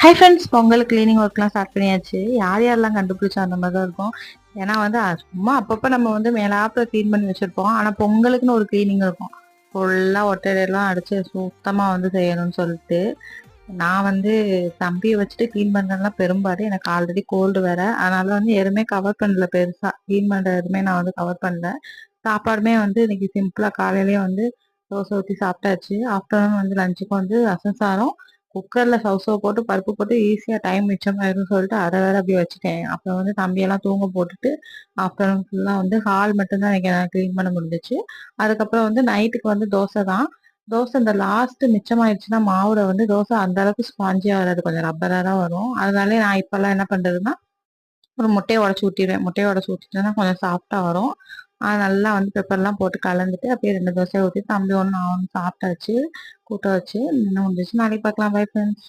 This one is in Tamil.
ஹை ஃப்ரெண்ட்ஸ், பொங்கல் கிளீனிங் ஒர்க்லாம் ஸ்டார்ட் பண்ணியாச்சு. யார் யாரெல்லாம் கண்டுபிடிச்சா அந்த மாதிரி தான் இருக்கும். ஏன்னா வந்து சும்மா அப்பப்போ நம்ம வந்து மேலாப்பில் க்ளீன் பண்ணி வச்சுருப்போம். ஆனால் பொங்கலுக்குன்னு ஒரு க்ளீனிங் இருக்கும். ஃபுல்லாக ஒட்டையெல்லாம் அடித்து சுத்தமாக வந்து செய்யணும்னு சொல்லிட்டு நான் வந்து தம்பியை வச்சுட்டு க்ளீன் பண்ணுறதுலாம் பெரும்பாடு. எனக்கு ஆல்ரெடி கோல்டு வேறு, அதனால வந்து எதுவுமே கவர் பண்ணல. பெருசாக க்ளீன் பண்ணுற எதுவுமே நான் வந்து கவர் பண்ணல. சாப்பாடுமே வந்து இன்னைக்கு சிம்பிளாக காலையிலேயே வந்து தோசை ஊற்றி சாப்பிட்டாச்சு. ஆஃப்டர்நூன் வந்து லஞ்சுக்கு வந்து ரசம் சாதம் குக்கர்ல சவுசவ போட்டு பருப்பு போட்டு ஈஸியா டைம் மிச்சமாயிரும்னு சொல்லிட்டு அதை வேற அப்படி வச்சுட்டேன். அப்புறம் வந்து தம்பியெல்லாம் தூங்க போட்டுட்டு ஆஃப்டர்நூன் ஃபுல்லா வந்து ஹால் மட்டும்தான் எனக்கு கிளீன் பண்ண முடிஞ்சிச்சு. அதுக்கப்புறம் வந்து நைட்டுக்கு வந்து தோசை தான். தோசை இந்த லாஸ்ட் மிச்சமாயிடுச்சுன்னா மாவுல வந்து தோசை அந்த அளவுக்கு ஸ்பாஞ்சியா வராது, கொஞ்சம் ரப்பரா தான் வரும். அதனாலே நான் இப்பெல்லாம் என்ன பண்றதுன்னா ஒரு முட்டையை உடச்சி ஊற்றிடுவேன். முட்டையை உடச்சி ஊற்றிட்டேன்னா கொஞ்சம் சாஃப்டா வரும். நல்லா வந்து பெப்பர்லாம் போட்டு கலந்துட்டு அப்படியே 2 தோசையை ஊற்றி தம்பி ஒன்று நான் ஒன்று சாப்பிட்டாச்சு. கூட்ட வச்சு என்ன முடிஞ்சிச்சு. நாளைக்கு பார்க்கலாம். Bye friends.